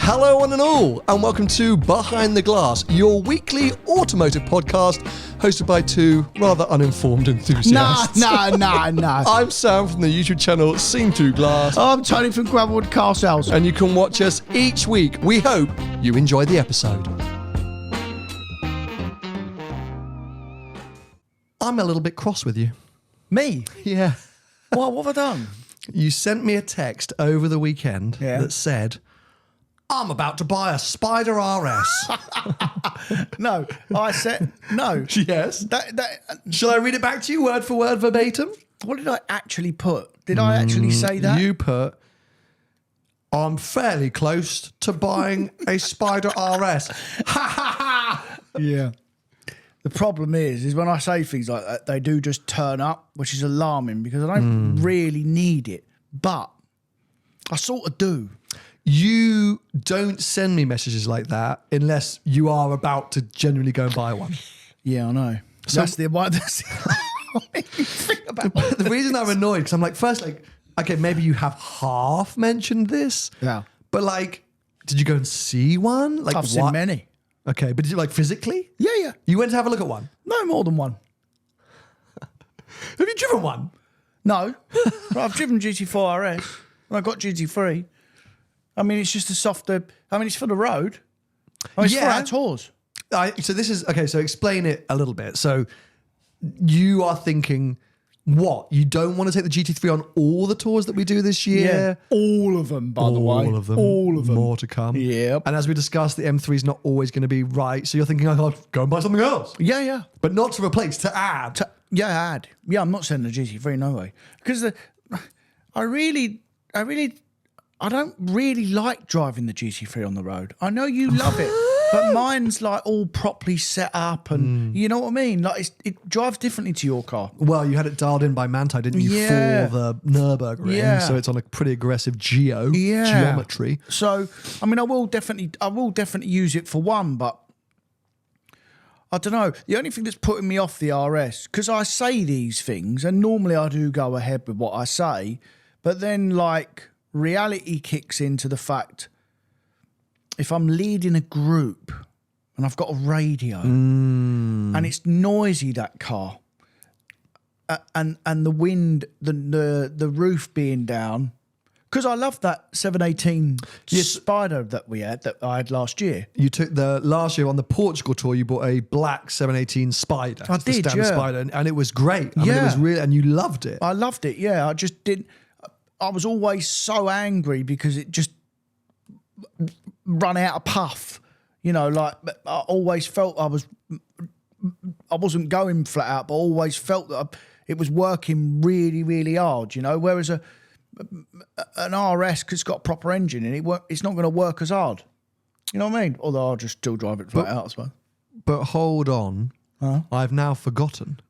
Hello one and all, and welcome to Behind the Glass, your weekly automotive podcast hosted by two rather uninformed enthusiasts. No. I'm Sam from the YouTube channel Seen Through Glass. I'm Tony from Gravelwood Car Sales. And you can watch us each week. We hope you enjoy the episode. I'm a little bit cross with you. Me? Yeah. What have I done? You sent me a text over the weekend that said, I'm about to buy a Spider RS. No, I said no. Yes. Shall I read it back to you word for word verbatim? What did I actually put? Did I actually say that? You put, I'm fairly close to buying a Spider RS. Ha ha ha. Yeah. The problem is when I say things like that, they do just turn up, which is alarming because I don't really need it, but I sort of do. You don't send me messages like that unless you are about to genuinely go and buy one. Yeah, I know. So That's the thing about it. The reason I'm annoyed, because I'm like, first, like, okay, maybe you have half mentioned this. Yeah. But like, did you go and see one? Like, I've seen many. Okay, but did you like physically? Yeah. You went to have a look at one? No more than one. Have you driven one? No. But I've driven GT4 RS and I got GT3. I mean, it's just a softer. I mean, it's for the road. I mean, it's for our tours. So this is okay. So explain it a little bit. So you are thinking, what? You don't want to take the GT3 on all the tours that we do this year? Yeah, all of them. By the way, all of them. More to come. Yeah. And as we discussed, the M3 is not always going to be right. So you're thinking, I'll go and buy something else. Yeah. But not to replace, to add. Add. Yeah, I'm not sending the GT3, no way. Because I don't really like driving the GT3 on the road. I know you love it, but mine's like all properly set up and you know what I mean? Like it drives differently to your car. Well, you had it dialed in by Manti, didn't you, for the Nürburgring? Yeah. So it's on a pretty aggressive geometry. So, I mean, I will definitely use it for one, but I don't know. The only thing that's putting me off the RS, because I say these things, and normally I do go ahead with what I say, but then like reality kicks into the fact if I'm leading a group and I've got a radio and it's noisy, that car, and the wind, the roof being down, because I love that 718 Spider that I had last year. You took last year on the Portugal tour, you bought a black 718 Spider. I did, the standard Spider, and it was great. I mean, it was really, and you loved it. I loved it, yeah. I just didn't. I was always so angry because it just run out of puff. You know, like I always felt I wasn't going flat out, but I always felt that it was working really, really hard, you know, whereas an RS, because it's got a proper engine in it, it's not going to work as hard. You know what I mean? Although I'll just still drive it flat out, I suppose. But hold on. I've now forgotten.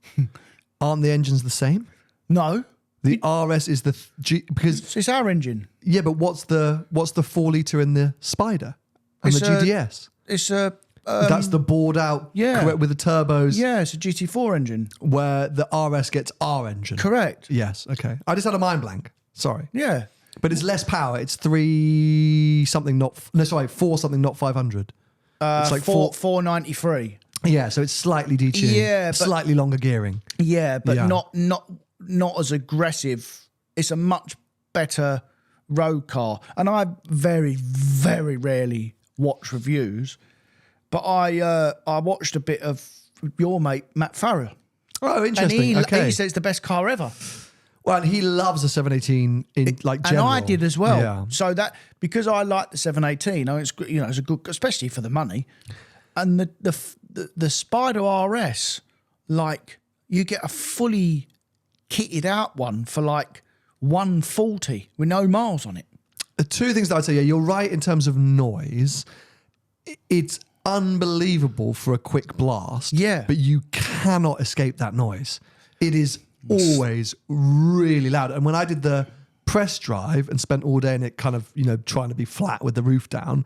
Aren't the engines the same? No. The RS is because it's our engine. Yeah, but what's the 4 litre in the Spider and the GTS? It's a that's the bored out, correct, with the turbos. Yeah, it's a GT4 engine where the RS gets our engine. Correct. Yes. Okay. I just had a mind blank. Sorry. Yeah. But it's less power. It's 4 something, not 500. It's like 493. Yeah, so it's slightly detuned. Yeah, slightly longer gearing. Yeah, but not as aggressive. It's a much better road car. And I very, very rarely watch reviews, but I watched a bit of your mate Matt Farrell. Oh, interesting. And he says it's the best car ever. Well, and he loves the 718 in like general. And I did as well. Yeah. So that, because I like the 718, it's a good, especially for the money. And the Spider RS, like you get a fully kitted out one for like 140 with no miles on it. The two things that I'd say, you're right in terms of noise. It's unbelievable for a quick blast. Yeah. But you cannot escape that noise. It is always really loud. And when I did the press drive and spent all day in it kind of, trying to be flat with the roof down,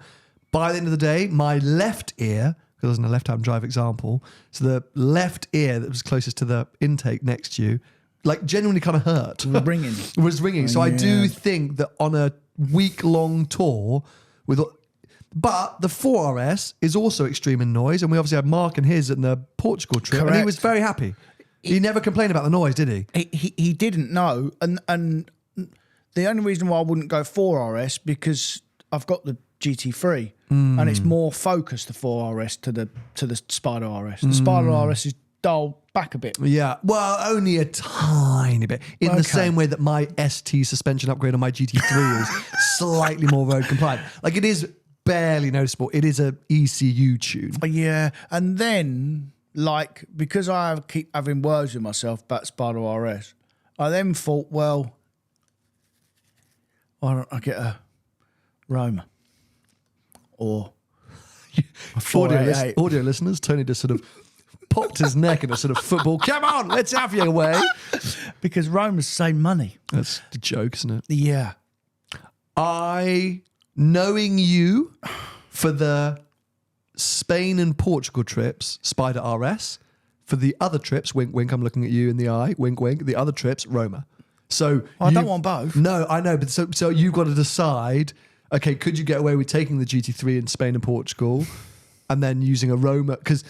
by the end of the day, my left ear, because I was in a left-hand drive example, so the left ear that was closest to the intake next to you, like genuinely kind of hurt. Was ringing. So I do think that on a week-long tour, with But the 4RS is also extreme in noise, and we obviously had Mark and his in the Portugal trip, and he Correct. was very happy. He never complained about the noise, did he? He didn't know, and the only reason why I wouldn't go 4RS because I've got the GT3 and it's more focused, the 4RS to the Spider RS. The Spider RS is dulled back a bit. Yeah, well, only a tiny bit. In the Okay. same way that my ST suspension upgrade on my GT3 is slightly more road compliant. Like, it is barely noticeable. It is a ECU tune. Yeah, and then like because I keep having words with myself about Spider RS, I then thought, well, why don't I get a Roma or a 488? Audio listeners, Tony just sort of popped his neck in a sort of football. Come on, let's have your way. Because Roma's the same money. That's the joke, isn't it? Yeah. Knowing you for the Spain and Portugal trips, Spider RS. For the other trips, wink, wink, I'm looking at you in the eye, wink, wink. The other trips, Roma. So I don't want both. No, I know, but so you've got to decide. Okay, could you get away with taking the GT3 in Spain and Portugal, and then using a Roma? Because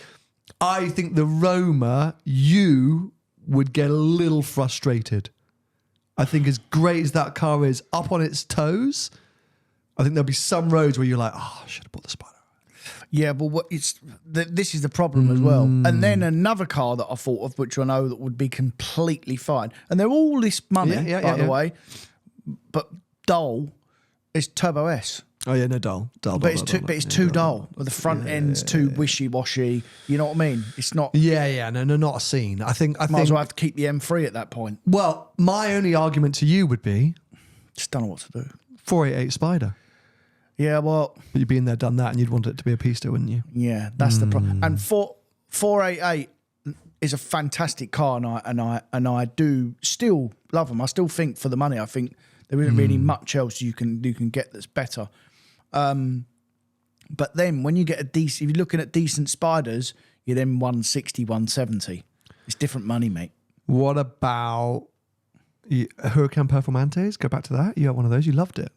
I think the Roma, you would get a little frustrated. I think as great as that car is, up on its toes, I think there'll be some roads where you're like, oh, I should have bought the Spider. Yeah, but this is the problem as well. And then another car that I thought of, which I know that would be completely fine, and they're all this money, by the way, but dull, is Turbo S. Oh yeah, no, dull. But it's too dull. But the front end's too wishy-washy. You know what I mean? It's not. Yeah, no, not a scene. I think. Might as well have to keep the M3 at that point. Well, my only argument to you would be Just don't know what to do. 488 Spider. Yeah, well, But you've been there, done that, and you'd want it to be a pista, wouldn't you? yeah, that's the problem. And 488 is a fantastic car, and I do still love them. I still think for the money, I think there isn't really much else you can get that's better. But then when you get if you're looking at decent Spiders, you're then 160, 170. It's different money, mate. What about Huracan Performantes? Go back to that. You got one of those. You loved it.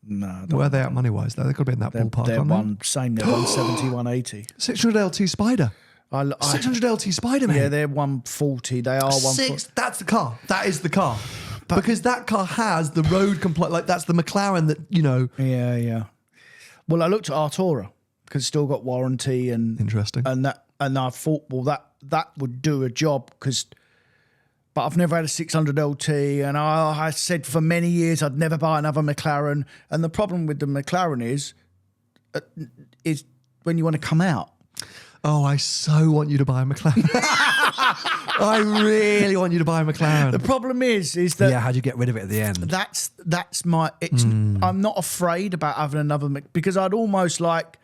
No, Where are they at money-wise, though? They've got to be in that ballpark, they're aren't they? same. They're 170, 180. 600 LT Spider. 600 LT Spider, mate. Yeah, they're 140. They are 140. That's the car. That is the car. Because that car has the road compliant. Like, that's the McLaren that, you know. Yeah. Well, I looked at Artura because it's still got warranty and Interesting. and I thought, well, that would do a job but I've never had a 600 LT, and I said for many years I'd never buy another McLaren. And the problem with the McLaren is when you want to come out. Oh, I so want you to buy a McLaren. I really want you to buy a McLaren. The problem is that Yeah, how do you get rid of it at the end? that's my. I'm not afraid about having another because I'd almost like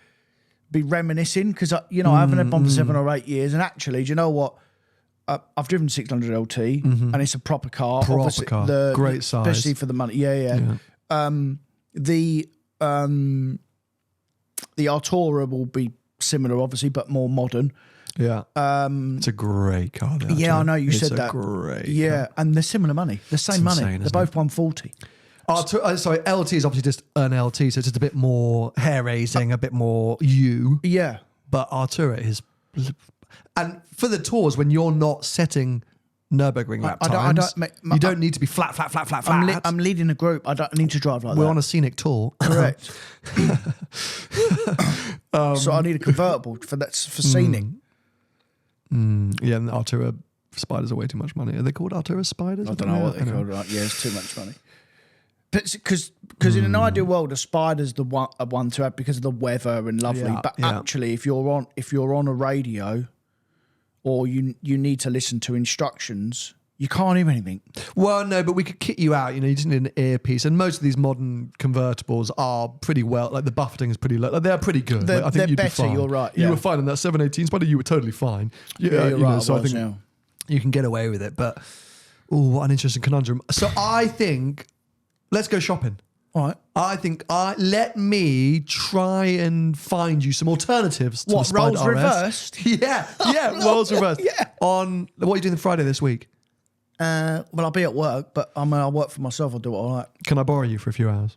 be reminiscing because I haven't had one for 7 or 8 years, and actually, do you know what? I've driven 600 LT, and it's a proper car. Proper car. Great size. Especially for the money. Yeah. The Artura will be similar, obviously, but more modern. Yeah. It's a great car. Yeah, I know you said that. Great. Yeah, and they're similar money. The same money. insane, They're isn't both 140. Sorry, LT is obviously just an LT, so it's just a bit more hair raising, a bit more you. Yeah. But Artura is, and for the tours when you're not setting Nürburgring lap times, you don't need to be flat. I'm leading a group. I don't need to drive like We're that. on a scenic tour. Correct. So I need a convertible for scenic. Yeah, and Artura Spiders are way too much money. Are they called Artura Spiders? I don't know what they're called. Right? Yeah, it's too much money. Because in an ideal world, a Spider's the one to have because of the weather and lovely. Yeah, but yeah. actually, if you're on a radio, or you need to listen to instructions, you can't hear anything. Well, no, but we could kit you out. You just need an earpiece. And most of these modern convertibles are pretty well, like the buffeting is pretty low. Like, they're pretty good. They're I think you'd better, be fine. you're right, You yeah. were fine in that 718 Spider. You were totally fine. Yeah, you're right. So I think you can get away with it. But, what an interesting conundrum. So I think, let's go shopping. All right. I think let me try and find you some alternatives to What, the Spider roles RS. reversed? Yeah, roles reversed. Yeah. On what are you doing Friday this week? Well, I'll be at work, but I'll work for myself. I'll do it all right. Can I borrow you for a few hours?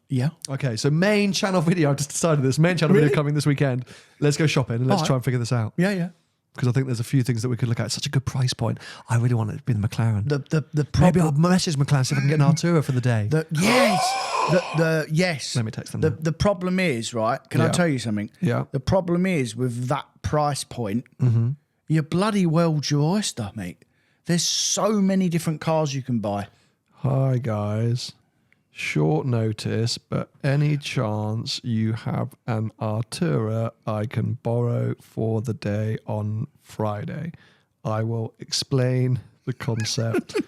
Yeah. Okay, so main channel video. I've just decided this. Main channel video coming this weekend. Let's go shopping and let's try and figure this out. Yeah. Because I think there's a few things that we could look at. It's such a good price point. I really want it to be the McLaren. The Maybe I'll problem. message McLaren, see if I can get an Artura for the day. Yes. Let me text them now. The problem is, right? Can I tell you something? Yeah. The problem is with that price point, you're bloody well your oyster, mate. There's so many different cars you can buy. Hi, guys. Short notice, but any chance you have an Artura I can borrow for the day on Friday? I will explain the concept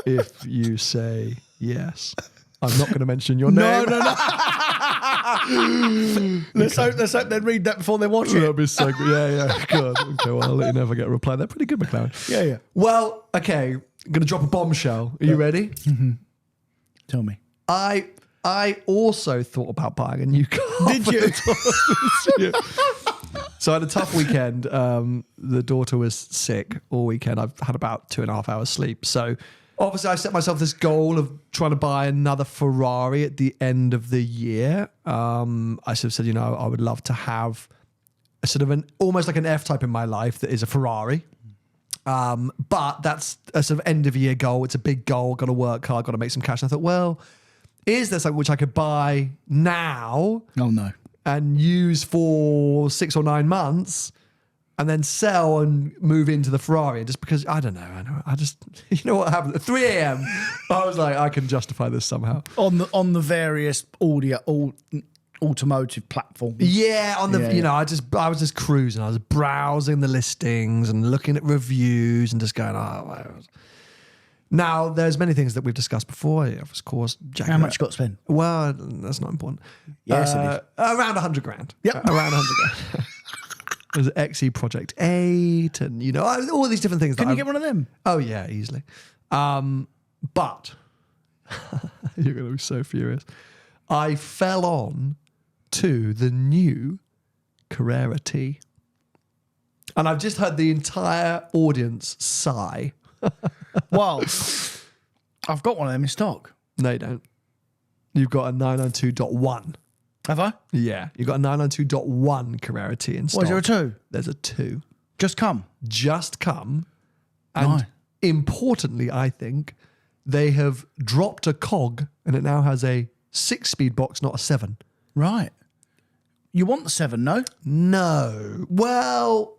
if you say yes. I'm not going to mention your name. No. Let's hope they read that before they watch That'll it. be so good. Yeah. Good. Okay, well, I'll let you know if I get a reply. They're pretty good, McLaren. Yeah. Well, okay. I'm going to drop a bombshell. Are you ready? Tell me. I also thought about buying a new car. Did you? Yeah. So I had a tough weekend. The daughter was sick all weekend. I've had about 2.5 hours sleep. So obviously I set myself this goal of trying to buy another Ferrari at the end of the year. I sort of said, I would love to have a sort of almost like an F-type in my life that is a Ferrari. But that's a sort of end of year goal. It's a big goal. Got to work hard. Got to make some cash. And I thought, well, is there something which I could buy now? Oh no. And use for 6 or 9 months and then sell and move into the Ferrari. Just because, I don't know. I just, what happened? At 3 a.m., I was like, I can justify this somehow. On the various automotive platforms. Yeah, I was just cruising. I was browsing the listings and looking at reviews and just going, Now, there's many things that we've discussed before. Of course, How much you got to spend? Well, that's not important. Yes, it is. Around 100 grand. Yep. Around 100 grand. There's XE Project 8 and, all these different things. Can you get one of them? Oh, yeah, easily. But you're going to be so furious. I fell on to the new Carrera T. And I've just heard the entire audience sigh. Well, I've got one of them in stock. No, you don't. You've got a 992.1. Have I? Yeah, you've got a 992.1 Carrera T in stock. What, is there a 2? There's a 2. Just come. And Nice. importantly, I think, they have dropped a cog and it now has a 6-speed box, not a 7. Right. You want the 7, no? No. Well,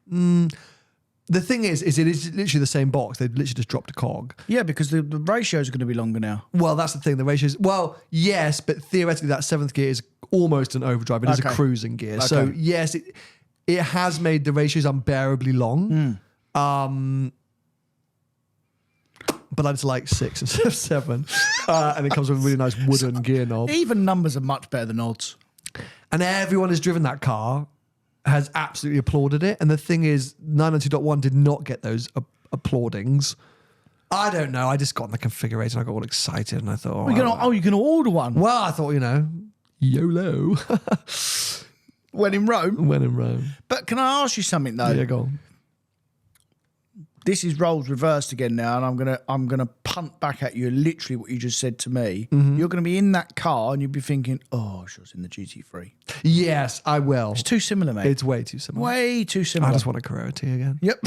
the thing is it is literally the same box. They've literally just dropped a cog. Yeah, because the ratios are going to be longer now. Well, that's the thing. The ratios, well, yes, but theoretically that 7th gear is almost an overdrive. It is a cruising gear. Okay. So, yes, it has made the ratios unbearably long. But I just like 6 instead of 7. And it comes with a really nice wooden gear knob. Even numbers are much better than odds. And everyone who's driven that car has absolutely applauded it. And the thing is, 992.1 did not get those applaudings. I don't know. I just got in the configuration. I got all excited and I thought, you're going to order one? Well, I thought, YOLO. When in Rome? When in Rome. But can I ask you something, though? Yeah, go on. This is roles reversed again now, and I'm gonna punt back at you literally what you just said to me. You're gonna be in that car and you'll be thinking, "Oh, she was in the GT3." Yes, I will. It's too similar, mate. It's way too similar. Way too similar. I just want a Carrera T again. Yep.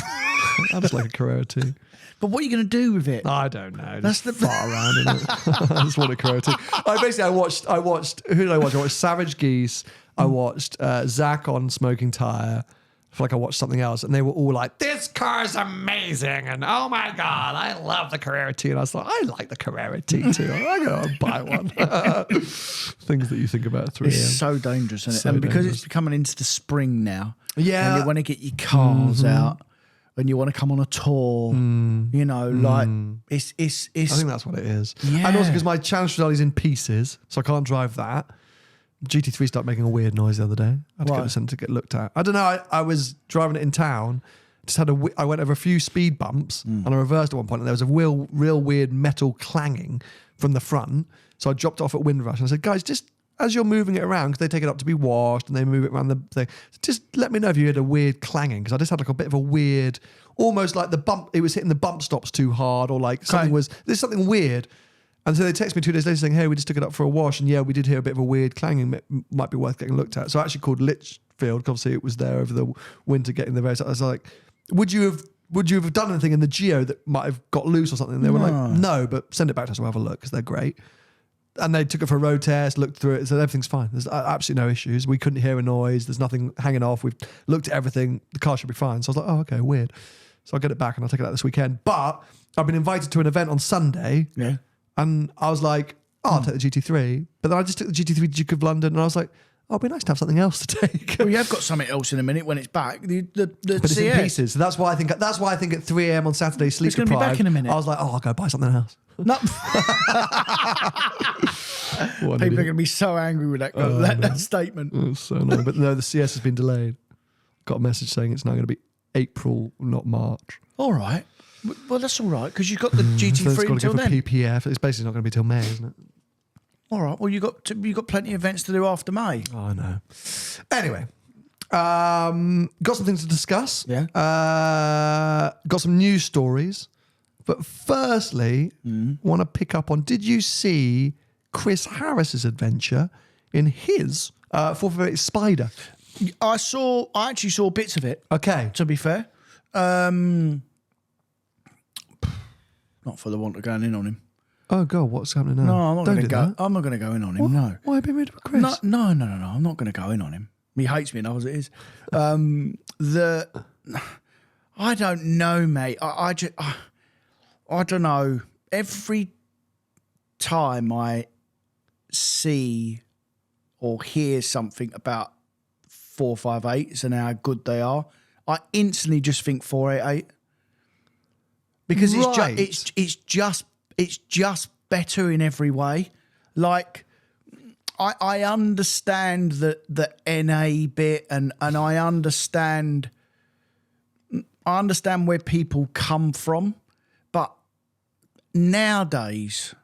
I just like a Carrera T. But what are you gonna do with it? I don't know. That's just fart around in it. I just want a Carrera T. I watched. Who did I watch? I watched Savage Geese. I watched Zach on Smoking Tire. I feel like I watched something else, and they were all like, "This car's amazing," and "Oh my god, I love the Carrera T." And I was like, "I like the Carrera T too. I'm gonna buy one." Things that you think about at 3 a.m. It's so dangerous, isn't it? So and because dangerous. it's coming into the spring now, Yeah. and you want to get your cars out, and you want to come on a tour, like it's. I think that's what it is. Yeah. And also because my Challenge is in pieces, so I can't drive that. GT3 started making a weird noise the other day. I had to get this in to get looked at. I don't know. I was driving it in town. Just had I went over a few speed bumps and I reversed at one point, and there was a real weird metal clanging from the front. So I dropped it off at Windrush and I said, "Guys, just as you're moving it around, because they take it up to be washed and they move it around the thing, just let me know if you heard a weird clanging, because I just had like a bit of a weird, almost like the bump. It was hitting the bump stops too hard, or like there's something weird." And so they texted me 2 days later saying, hey, we just took it up for a wash. And yeah, we did hear a bit of a weird clanging. Might be worth getting looked at. So I actually called Litchfield. Obviously, it was there over the winter getting the various. I was like, would you have done anything in the Geo that might have got loose or something? And they were like, no, but send it back to us. We'll have a look because they're great. And they took it for a road test, looked through it, said everything's fine. There's absolutely no issues. We couldn't hear a noise. There's nothing hanging off. We've looked at everything. The car should be fine. So I was like, oh, okay, weird. So I'll get it back and I'll take it out this weekend. But I've been invited to an event on Sunday. Yeah. And I was like, oh, I'll take the GT3. But then I just took the GT3 to Duke of London and I was like, oh, it'd be nice to have something else to take. Well, you have got something else in a minute when it's back. The But it's CS. in pieces. So that's why I think at 3 a.m. on Saturday, sleep It's gonna be back in a minute. I was like, oh, I'll go buy something else. No. What an People are idiot. going to be so angry with that statement. Oh, so annoying. But no, the CS has been delayed. Got a message saying it's now going to be April, not March. All right. Well, that's all right because you've got the So it's GT3 got to until go for then. PPF. It's basically not going to be till May, isn't it? All right. Well, you got plenty of events to do after May. Oh, I know. Anyway, got some things to discuss. Yeah. Got some news stories. But firstly, want to pick up on, did you see Chris Harris's adventure in his 458 Spider? I actually saw bits of it. Okay. To be fair, not for the want of going in on him. Oh, God, what's happening now? No, I'm not Don't going to do go. that. I'm not going to go in on him. What? No. Why have you been rid of Chris? No. I'm not going to go in on him. He hates me enough as it is. I don't know, mate. I don't know. Every time I see or hear something about 458s and how good they are, I instantly just think 488 because Right. it's just better in every way. Like I understand the NA bit and I understand where people come from, but nowadays,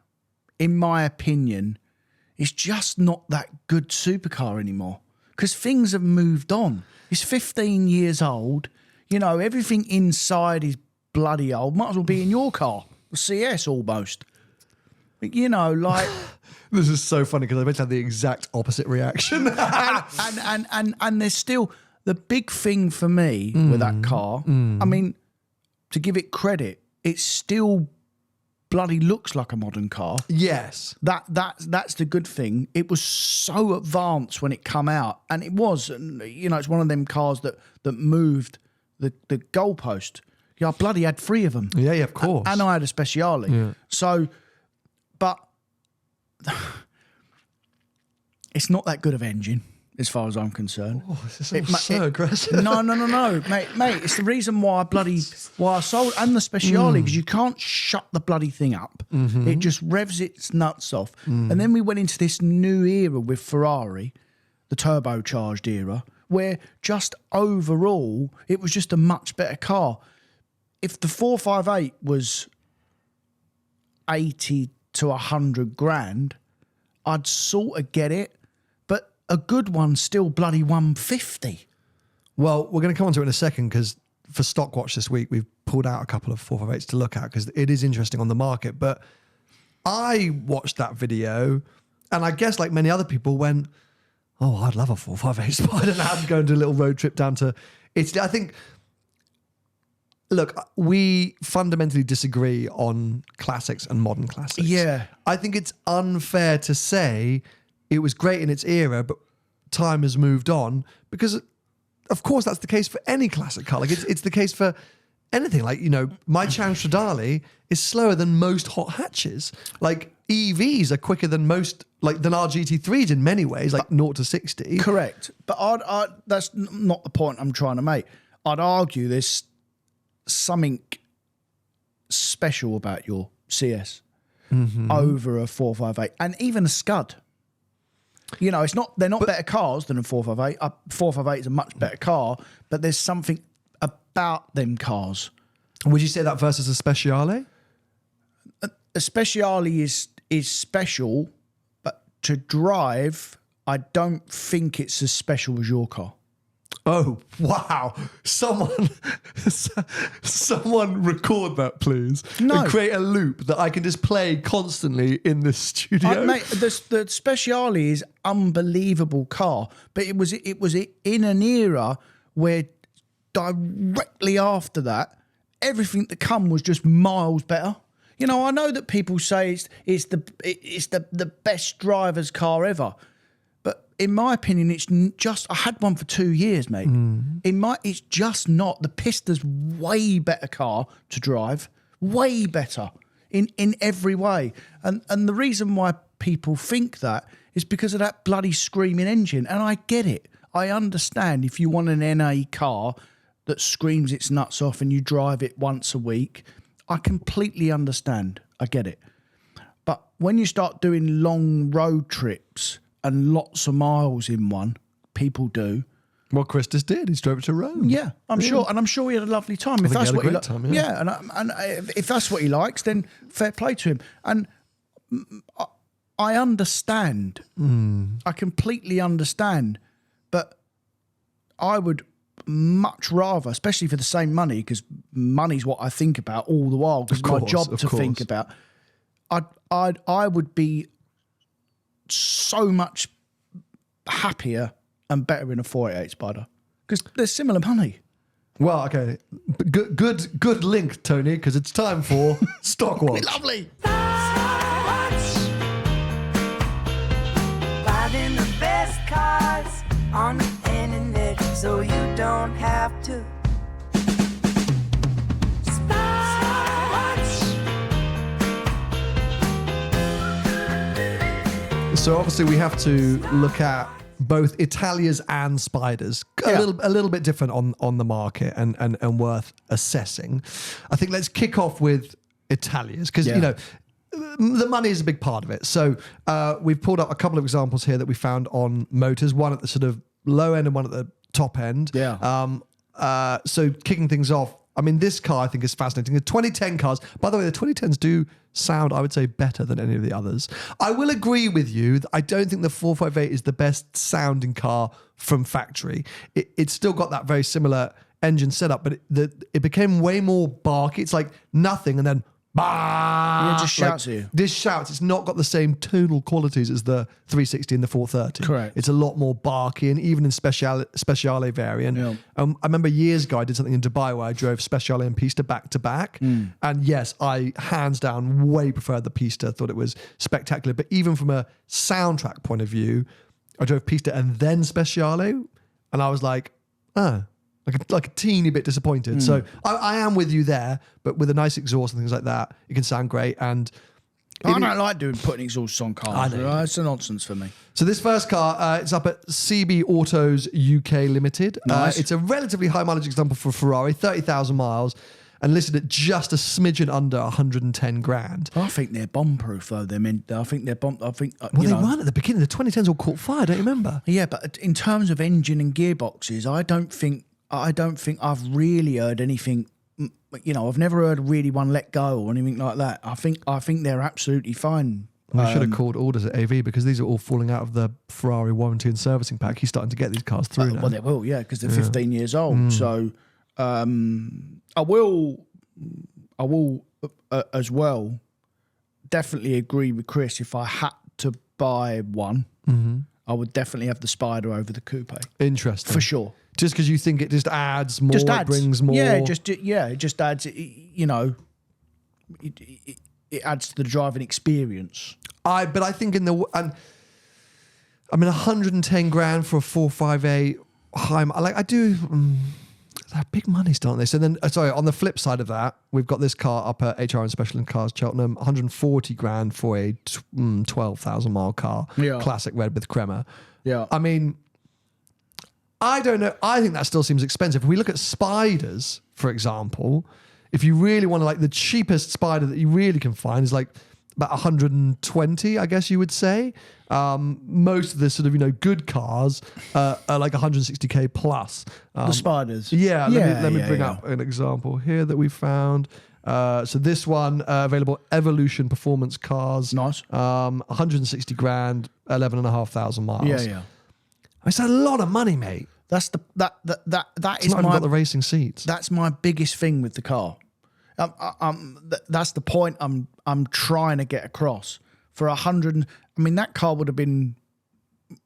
in my opinion, it's just not that good supercar anymore because things have moved on. It's 15 years old. You know, everything inside is bloody old. Might as well be in your car, the CS almost. You know, like... This is so funny because I bet you had the exact opposite reaction. and there's still... The big thing for me with that car, I mean, to give it credit, it still bloody looks like a modern car. Yes. That's the good thing. It was so advanced when it come out, and it was. And, you know, it's one of them cars that moved the goalpost. Yeah, I bloody had 3 of them. Yeah, of course. And I had a Speciale. Yeah. So, but it's not that good of engine. As far as I'm concerned. Oh, this is so aggressive. No, mate. It's the reason why I sold and the Speciale because you can't shut the bloody thing up. Mm-hmm. It just revs its nuts off. And then we went into this new era with Ferrari, the turbocharged era, where just overall it was just a much better car. If the 458 was 80 to 100 grand, I'd sort of get it. A good one's still bloody 150. Well, we're going to come on to it in a second because for Stockwatch this week, we've pulled out a couple of 458s to look at because it is interesting on the market. But I watched that video and I guess like many other people went, oh, I'd love a 458 Spider and I had to go and do a little road trip down to Italy. I think, look, we fundamentally disagree on classics and modern classics. Yeah. I think it's unfair to say it was great in its era, but time has moved on because, of course, that's the case for any classic car. Like it's the case for anything. Like, you know, my Cian Stradale is slower than most hot hatches. Like EVs are quicker than most, like than our GT3s in many ways, like 0 to 60. Correct, but that's not the point I'm trying to make. I'd argue there's something special about your CS over a 458 and even a Scud. You know, they're not better cars than a 458. A 458 is a much better car, but there's something about them cars. Would you say that versus a Speciale? A Speciale is special, but to drive, I don't think it's as special as your car. Oh, wow. Someone record that, please. No. And create a loop that I can just play constantly in this studio. Mate, the Speciale is unbelievable car, but it was in an era where directly after that, everything that come was just miles better. You know, I know that people say it's the best driver's car ever, but in my opinion, it's just. I had one for 2 years, mate. It's just not. The Pista's way better car to drive, way better in every way, and the reason why people think that is because of that bloody screaming engine, and I get it. I understand if you want an NA car that screams its nuts off and you drive it once a week. I completely understand. I get it. But when you start doing long road trips and lots of miles in one, people do. What Chris just did, he drove it to Rome. Yeah, I'm sure. And I'm sure he had a lovely time. If that's what he likes. And if that's what he likes, then fair play to him. And I understand. I completely understand. But I would much rather, especially for the same money, because money's what I think about all the while, because my job to think about. I would be so much happier and better in a 488 Spider because they're similar money. Well, okay, good link, Tony, because it's time for Stock Watch. Lovely. Finding the best cars on the internet so you don't have to. So obviously we have to look at both Italias and Spiders. A little bit different on the market and worth assessing. I think let's kick off with Italias because you know the money is a big part of it. So we've pulled up a couple of examples here that we found on Motors, one at the sort of low end and one at the top end. So kicking things off, I mean, this car I think is fascinating. The 2010 cars, by the way, the 2010s do sound, I would say, better than any of the others. I will agree with you that I don't think the 458 is the best sounding car from factory. It's still got that very similar engine setup, but it became way more barky. It's like nothing and then bah! Yeah, it just shouts at you. This shouts. It's not got the same tonal qualities as the 360 and the 430. Correct. It's a lot more barky, and even in Speciale variant. Yeah. I remember years ago I did something in Dubai where I drove Speciale and Pista back to back, and yes, I hands down way preferred the Pista. Thought it was spectacular. But even from a soundtrack point of view, I drove Pista and then Speciale, and I was like, like a teeny bit disappointed. So I am with you there, but with a nice exhaust and things like that, it can sound great. And I don't like putting exhausts on cars. It's a nonsense for me. So this first car, it's up at CB Autos UK Limited. Nice. It's a relatively high mileage example for Ferrari, 30,000 miles, and listed at just a smidgen under 110 grand. I think they're bomb-proof though. I think they're bomb. I think Well, they weren't at the beginning. The 2010s all caught fire. Don't you remember? Yeah, but in terms of engine and gearboxes, I don't think I've really heard anything. You know, I've never heard really one let go or anything like that. I think they're absolutely fine. We should have called orders at AV because these are all falling out of the Ferrari warranty and servicing pack. He's starting to get these cars through now. Well, they will, yeah, because they're 15 years old. So I will as well definitely agree with Chris. If I had to buy one, I would definitely have the Spider over the coupe. Interesting. For sure. Just because you think it just adds more, It brings more. Yeah, it just adds. You know, it adds to the driving experience. But I think 110 grand for a 458 high. Like I do. They're big money, aren't they? So then, sorry. On the flip side of that, we've got this car up at HR and Special in Cars Cheltenham, 140 grand for a 12,000 mile car, classic red with crema. Yeah, I mean, I don't know. I think that still seems expensive. If we look at Spiders, for example, if you really want to, like, the cheapest Spider that you really can find is like about 120, I guess you would say. Most of the sort of, good cars are like 160k plus. the Spiders. Yeah, let me bring up an example here that we found. So this one, available Evolution performance cars. Nice. 160 grand, 11,500 miles. Yeah. It's a lot of money, mate. That's the that It's is not even my got the racing seats. that's my biggest thing with the car. That's the point I'm trying to get across. For 100, I mean, that car would have been,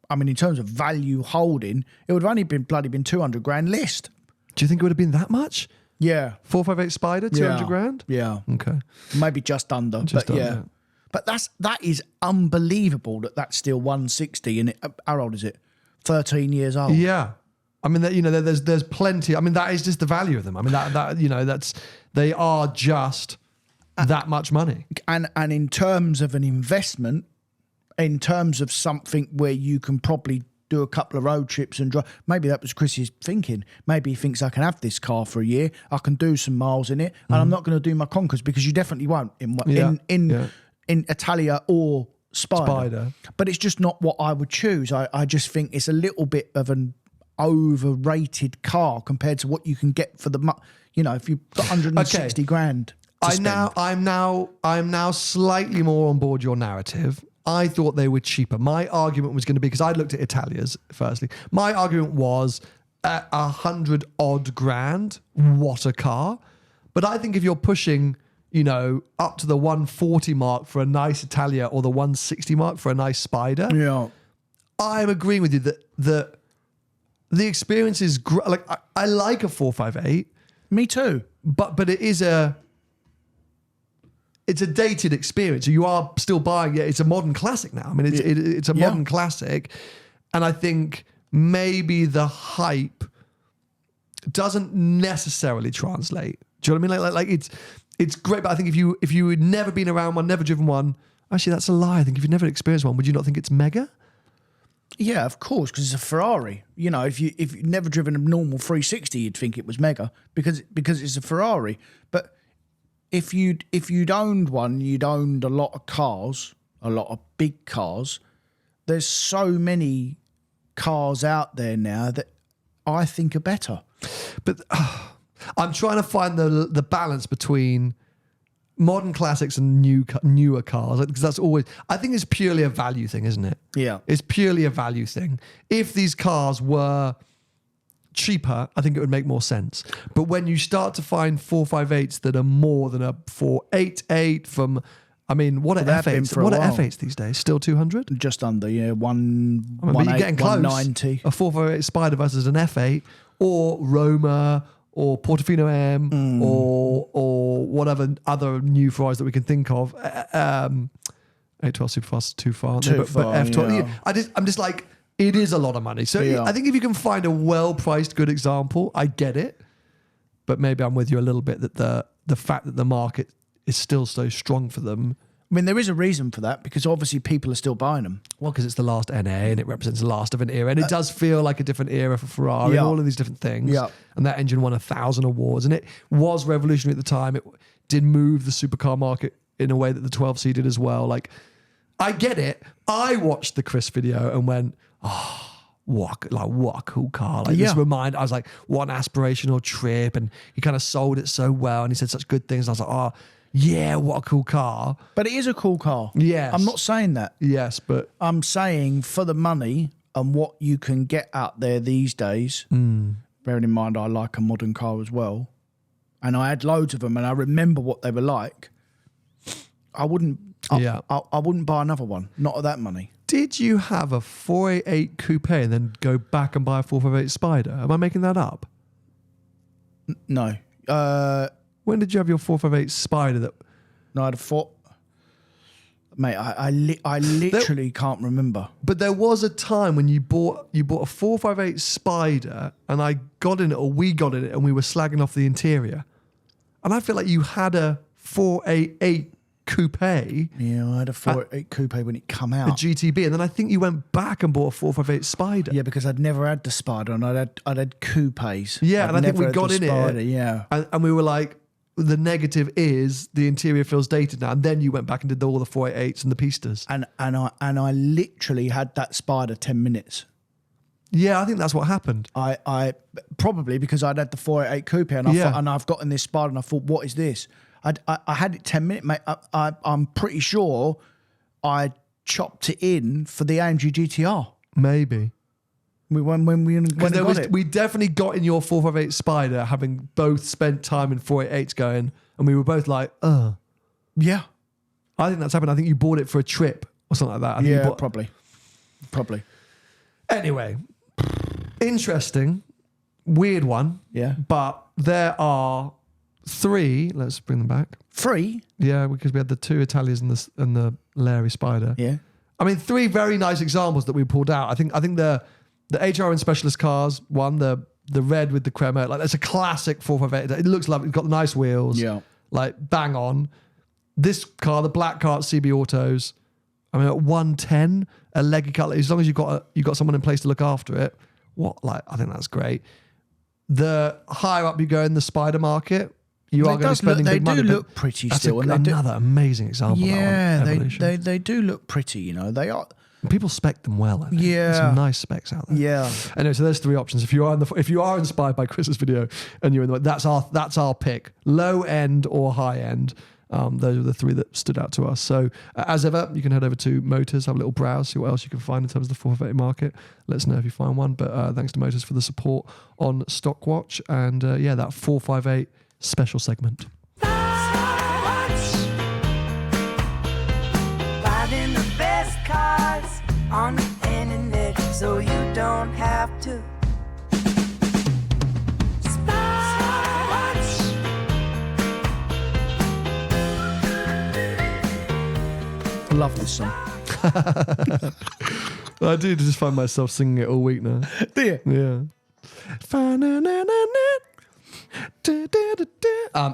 I mean, in terms of value holding, it would have only been 200 grand list. Do you think it would have been that much? Yeah. 458 Spider, 200 grand? Yeah. Okay. Maybe just under. Just but under. yeah. But that is unbelievable that that's still 160 and how old is it? 13 years old. Yeah. I mean, there's plenty. I mean, that is just the value of them. I mean, they are just that much money. And in terms of an investment, in terms of something where you can probably do a couple of road trips and drive, maybe that was Chris's thinking. Maybe he thinks I can have this car for a year, I can do some miles in it, and I'm not going to do my Conkers, because you definitely won't in Italia or Spider. But it's just not what I would choose. I just think it's a little bit of an overrated car compared to what you can get for the, if you've got 160 grand. I'm now slightly more on board your narrative. I thought they were cheaper. My argument was going to be, because I looked at Italias firstly. My argument was at 100 odd grand, what a car. But I think if you're pushing, up to the 140 mark for a nice Italia or the 160 mark for a nice Spider, I'm agreeing with you that the experience is like I like a 458. Me too. But it is it's a dated experience. You are still buying it. It's a modern classic now. I mean, it's a modern classic. And I think maybe the hype doesn't necessarily translate. Do you know what I mean? Like it's great, but I think if you had never been around one, never driven one, actually that's a lie. I think if you've never experienced one, would you not think it's mega? Yeah, of course, because it's a Ferrari. If you've never driven a normal 360, you'd think it was mega because it's a Ferrari. But if you'd owned one, you'd owned a lot of cars, a lot of big cars. There's so many cars out there now that I think are better. But I'm trying to find the balance between modern classics and newer cars, because that's always, I think it's purely a value thing, isn't it? Yeah. It's purely a value thing. If these cars were cheaper, I think it would make more sense. But when you start to find 458s that are more than a 488 from, I mean, what are F8s? What are F8s these days? Still 200? Just under, yeah. But you're getting close. 190. A 458 Spider versus an F8 or Roma or Portofino M or whatever other new Ferraris that we can think of. 812 Superfast too far, but F12. Yeah. I'm just like, it is a lot of money. So I think if you can find a well-priced good example, I get it. But maybe I'm with you a little bit that the fact that the market is still so strong for them. I mean, there is a reason for that, because obviously people are still buying them. Well, because it's the last NA and it represents the last of an era. And it does feel like a different era for Ferrari and all of these different things. Yeah. And that engine won 1,000 awards. And it was revolutionary at the time. It did move the supercar market in a way that the 12C did as well. Like, I get it. I watched the Chris video and went, what a cool car. Like this I was like, what an aspirational trip. And he kind of sold it so well. And he said such good things. And I was like, yeah, what a cool car. But it is a cool car. Yes. I'm not saying that. Yes, but I'm saying for the money and what you can get out there these days, bearing in mind I like a modern car as well, and I had loads of them and I remember what they were like, I wouldn't buy another one, not at that money. Did you have a 488 coupe and then go back and buy a 458 Spider? Am I making that up? No. When did you have your 458 Spider? No, I had a four. Mate, I literally can't remember. But there was a time when you bought a 458 Spider, and I got in it, or we got in it, and we were slagging off the interior. And I feel like you had a 488 coupe. Yeah, I had a 488 coupe when it come out. The GTB, and then I think you went back and bought a 458 Spider. Yeah, because I'd never had the Spider, and I'd had coupes. Yeah, and I think we got in Spider, it. Yeah, and we were like, the negative is the interior feels dated now, and then you went back and did all the 488s and the Pistas. And I literally had that Spider 10 minutes. Yeah, I think that's what happened. I probably because I'd had the 488 coupe and I've gotten this Spider and I thought, what is this? I had it 10 minutes, mate. I'm pretty sure I chopped it in for the AMG GTR. Maybe. When we got it. We definitely got in your 458 Spider, having both spent time in 488s going, and we were both like, Yeah. I think that's happened. I think you bought it for a trip or something like that. I think you bought... Probably. Anyway, interesting, weird one. Yeah. But there are 3. Let's bring them back. 3? Yeah, because we had the 2 Italians and the Larry Spider. Yeah. I mean, 3 very nice examples that we pulled out. I think the HR and specialist cars, one, the red with the crema, like that's a classic 458. It looks lovely. It's got nice wheels. Yeah. Like bang on. This car, the black car at CB Autos, I mean, at 110, a leggy car, as long as you've got someone in place to look after it, I think that's great. The higher up you go in the Spider market, you are going to be spending big money. They do look pretty still. Another amazing example. Yeah, of that one, they do look pretty, you know. They are. People spec them well. I think. Yeah. There's some nice specs out there. Yeah. Anyway, so there's 3 options. If you are inspired by Chris's video and you're in the that's our pick. Low end or high end. Those are the 3 that stood out to us. So as ever, you can head over to Motors, have a little browse, see what else you can find in terms of the 458 market. Let us know if you find one. But thanks to Motors for the support on Stockwatch and that 458 special segment. Finding the best cars on the internet so you don't have to. Love this song. I do just find myself singing it all week now. Do you? Yeah.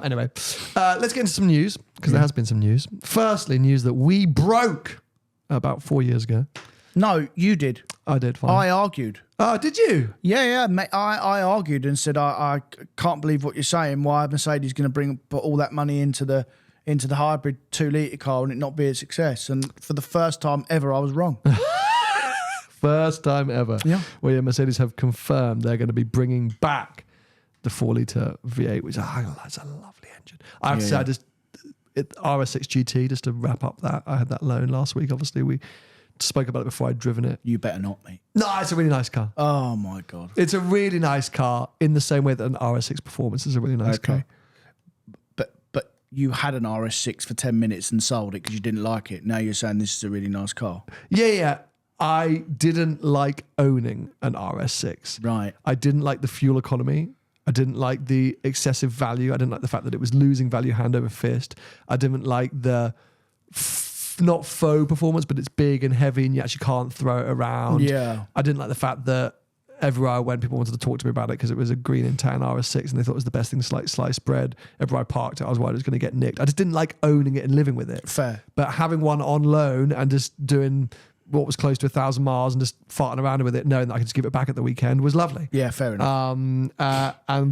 Anyway, let's get into some news because there has been some news. Firstly, news that we broke about 4 years ago. No, you did. I did. Fine. I argued. Oh, did you? Yeah, mate. I argued and said I can't believe what you're saying. Why Mercedes going to put all that money into the hybrid 2-litre car and it not be a success? And for the first time ever, I was wrong. First time ever. Yeah. Where Mercedes have confirmed they're going to be bringing back the 4-litre V8, which that's a lovely engine. I have to say, RS6 GT, just to wrap up that, I had that loan last week. Obviously, we spoke about it before I'd driven it. You better not, mate. No, it's a really nice car. Oh, my God. It's a really nice car in the same way that an RS6 Performance is a really nice car. But you had an RS6 for 10 minutes and sold it because you didn't like it. Now you're saying this is a really nice car. Yeah. I didn't like owning an RS6. Right. I didn't like the fuel economy. I didn't like the excessive value. I didn't like the fact that it was losing value hand over fist. I didn't like the not faux performance, but it's big and heavy and you actually can't throw it around. Yeah. I didn't like the fact that everywhere I went, people wanted to talk to me about it because it was a green and tan RS6 and they thought it was the best thing to slice bread. Everywhere I parked it, I was worried it was going to get nicked. I just didn't like owning it and living with it. Fair. But having one on loan and just doing what was close to 1,000 miles and just farting around with it, knowing that I could just give it back at the weekend was lovely. Yeah, fair enough. And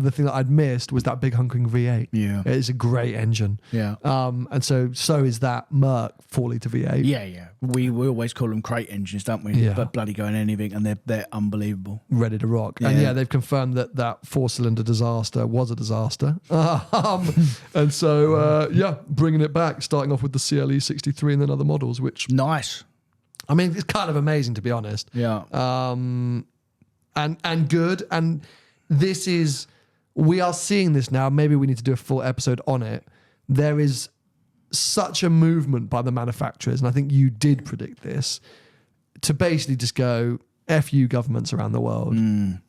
the thing that I'd missed was that big hunkering V8. Yeah. It's a great engine. Yeah. And so is that Merc 4-litre V8. Yeah. We always call them crate engines, don't we? Yeah. But bloody going anything and they're unbelievable. Ready to rock. Yeah. And they've confirmed that 4-cylinder disaster was a disaster. And so, bringing it back, starting off with the CLE 63 and then other models, which... Nice. I mean, it's kind of amazing, to be honest. Yeah. And good. And we are seeing this now. Maybe we need to do a full episode on it. There is such a movement by the manufacturers, and I think you did predict this, to basically just go, F you governments around the world.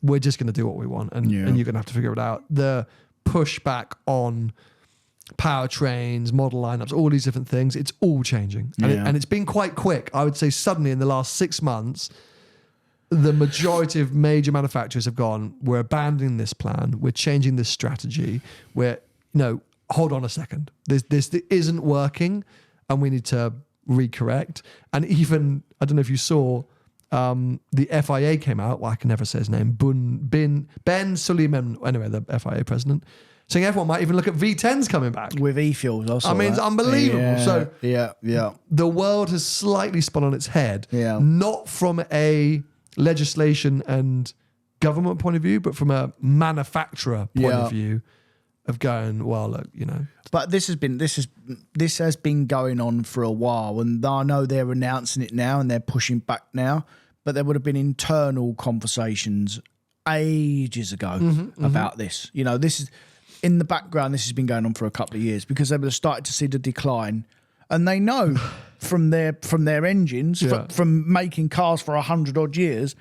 We're just going to do what we want, and you're going to have to figure it out. The pushback on powertrains, model lineups, all these different things, it's all changing. And it's been quite quick. I would say suddenly in the last 6 months, the majority of major manufacturers have gone, we're abandoning this plan, we're changing this strategy, hold on a second. This isn't working and we need to recorrect. And even, I don't know if you saw, the FIA came out, well, I can never say his name, Ben Suleiman, anyway, the FIA president, saying everyone might even look at V10s coming back. With e-fuels, I mean, it's unbelievable. Yeah. The world has slightly spun on its head, not from a legislation and government point of view, but from a manufacturer point of view of going, well, look, But this has been going on for a while, and I know they're announcing it now and they're pushing back now. but there would have been internal conversations ages ago about this. You know, this is in the background. This has been going on for a couple of years because they would have started to see the decline, and they know from their engines, from making cars for 100 odd years,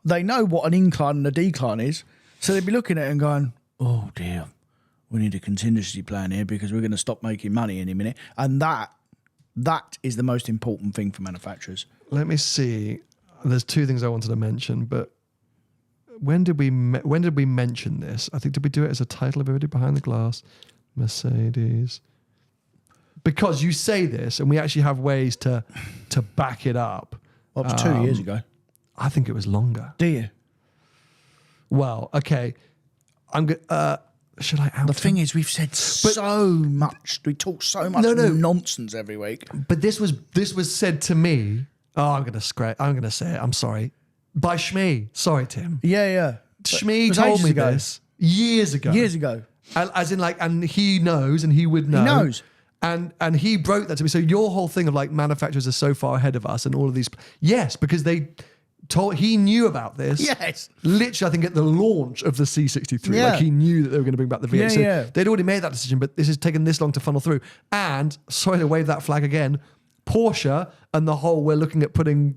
they know what an incline and a decline is. So they'd be looking at it and going, "Oh dear, we need a contingency plan here because we're going to stop making money any minute." And that is the most important thing for manufacturers. Let me see. There's two things I wanted to mention, but when did we mention this? I think, did we do it as a title of Everybody Behind the Glass? Mercedes. Because you say this, and we actually have ways to back it up. Well, it was 2 years ago. I think it was longer. Do you? Well, okay. I'm good. Should I out The thing is, we've said so much. We talk so much nonsense every week. But this was said to me. Oh, I'm gonna say it. I'm sorry. By Shmee. Sorry, Tim. Yeah. Shmee told me this years ago. Years ago. As in, like, and he knows, and he would know. He knows. And he broke that to me. So your whole thing of like manufacturers are so far ahead of us, and all of these. Yes, because he knew about this. Yes. Literally, I think at the launch of the C63, Yeah. like he knew that they were going to bring back the V8. Yeah. So they'd already made that decision, but this has taken this long to funnel through. And sorry to wave that flag again, Porsche and the whole, we're looking at putting,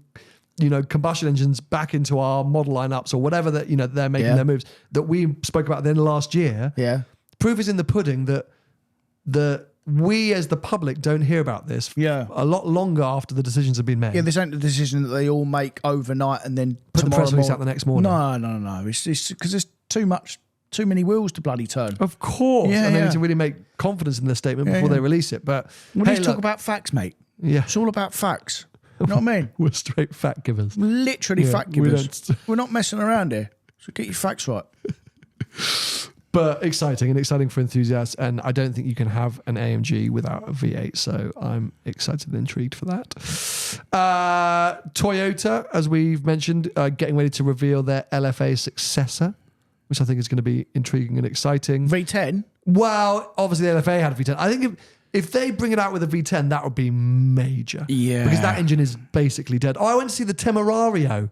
combustion engines back into our model lineups or whatever that, they're making their moves that we spoke about then last year. Yeah. Proof is in the pudding that we as the public don't hear about this a lot longer after the decisions have been made. Yeah, this ain't the decision that they all make overnight and then Put the press release out the next morning. No. It's because there's too many wheels to bloody turn. Of course. Yeah, and they yeah. need to really make confidence in their statement before they release it. But We need to talk about facts, mate. Yeah. It's all about facts. You know what I mean? We're straight fact givers. Literally fact givers. we We're not messing around here. So get your facts right. But exciting for enthusiasts. And I don't think you can have an AMG without a V8. So I'm excited and intrigued for that. Toyota, as we've mentioned, getting ready to reveal their LFA successor, which I think is going to be intriguing and exciting. V10? Well, obviously the LFA had a V10. I think if they bring it out with a V10, that would be major. Yeah. Because that engine is basically dead. Oh, I went to see the Temerario.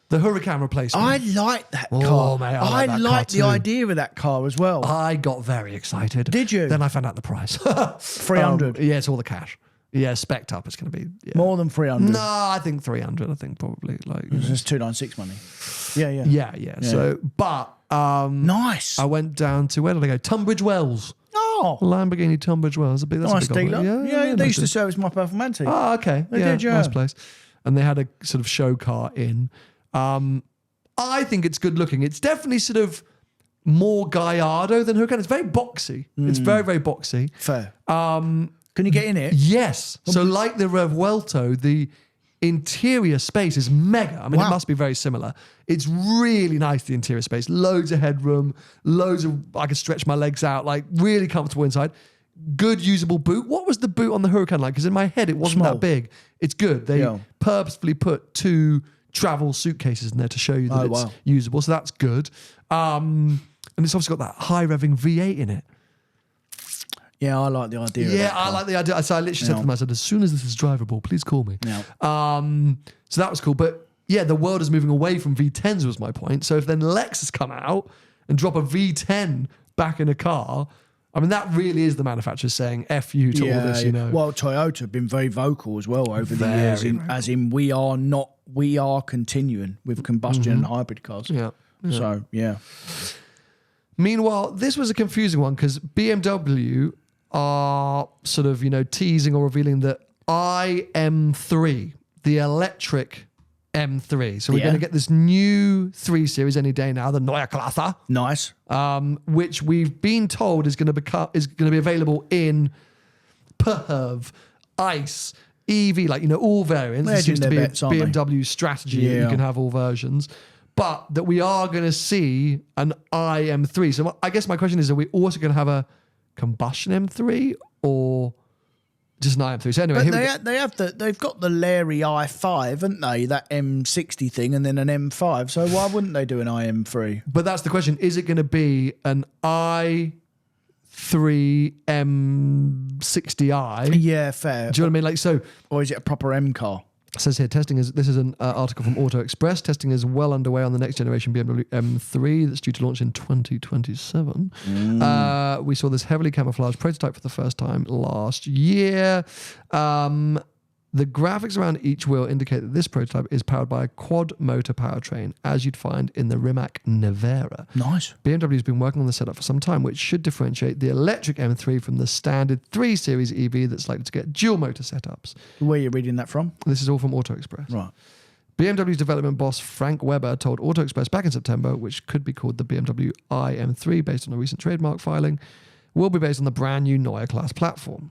The Huracan replacement. I like that Oh, car. mate, I like that like car the too. idea of that car as well. I got very excited. Did you? Then I found out the price. 300. Yeah, it's all the cash. Yeah, spec'd up. It's going to be More than 300. No, I think 300. I think probably like. It's 296 money. Yeah. Yeah. So, but Nice. I went down to, where did I go? Tunbridge Wells. Oh. Lamborghini Tunbridge Wells. That's Nice a big dealer. old- Yeah, they nice used to dealer. service my Performante. Oh, okay. They did, yeah. Nice place. And they had a sort of show car in. I think it's good looking. It's definitely sort of more Gallardo than Huracan. It's very boxy. It's very, very boxy. Fair. Can you get in it? Yes. So like the Revuelto, the interior space is mega. I mean, Wow. it must be very similar. It's really nice, the interior space. Loads of headroom, I can stretch my legs out, like really comfortable inside. Good usable boot. What was the boot on the Huracan like? Because in my head, it wasn't Small. that big. It's good. They purposefully put 2 travel suitcases in there to show you that it's usable. So that's good. And it's obviously got that high revving V8 in it. Yeah, I like the idea of Yeah, that I car. like the idea. So I literally said to them, I said, as soon as this is drivable, please call me. Yeah. So that was cool. But yeah, the world is moving away from V10s was my point. So if then Lexus come out and drop a V10 back in a car, I mean, that really is the manufacturer saying F you to all this, Well, Toyota have been very vocal as well over the Very, years, very vocal. as in we are continuing with combustion and hybrid cars. Yeah. So, yeah. Meanwhile, this was a confusing one because BMW are sort of, teasing or revealing that IM3, the electric M3. So we're going to get this new 3 Series any day now, the Neue Klasse, Nice. which we've been told is going to be available in PHEV, ICE, EV, like all variants. They're It seems to hedging be their a bets, aren't they? BMW strategy that you Yeah. can have all versions. But that we are going to see an IM3. So I guess my question is, are we also going to have a combustion M3 or just an IM3? So anyway, But they've got the Larry i5, haven't they? That M60 thing, and then an M5. So why wouldn't they do an IM3? but that's the question. Is it going to be an i3 M60i? Yeah, fair. Do you know what I mean? Like, so Or is it a proper M car? It says here, this is an article from Auto Express. Testing is well underway on the next generation BMW M3 that's due to launch in 2027. We saw this heavily camouflaged prototype for the first time last year. The graphics around each wheel indicate that this prototype is powered by a quad motor powertrain, as you'd find in the Rimac Nevera. Nice. BMW has been working on the setup for some time, which should differentiate the electric M3 from the standard 3 Series EV that's likely to get dual motor setups. Where are you reading that from? This is all from Auto Express. Right. BMW's development boss Frank Weber told Auto Express back in September, which could be called the BMW iM3 based on a recent trademark filing, will be based on the brand new Neue Class platform.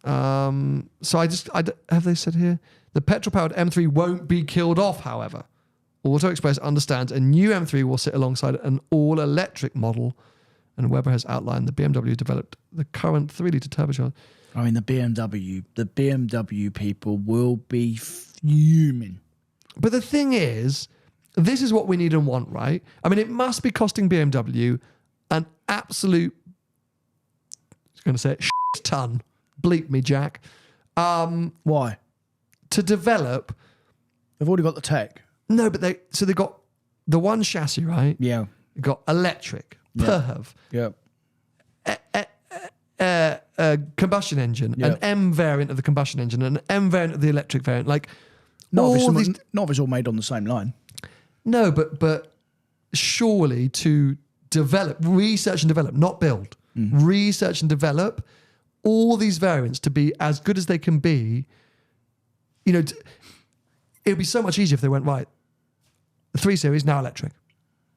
So have they said here? The petrol-powered M3 won't be killed off, however. Auto Express understands a new M3 will sit alongside an all-electric model, and Weber has outlined the BMW developed the current 3-litre turbocharged. I mean, the BMW people will be fuming. But the thing is, this is what we need and want, right? I mean, it must be costing BMW an absolute, I was going to say it, shit ton. Bleep me, Jack. Why? To develop. They've already got the tech. No, but they got the one chassis, right? Yeah. They got electric, PERV, combustion engine, an M variant of the combustion engine, an M variant of the electric variant. Like, not if it's all made on the same line. No, but surely to develop, research and develop, not build, research and develop all these variants to be as good as they can be, you know, it would be so much easier if they went, right, the 3 Series, now electric.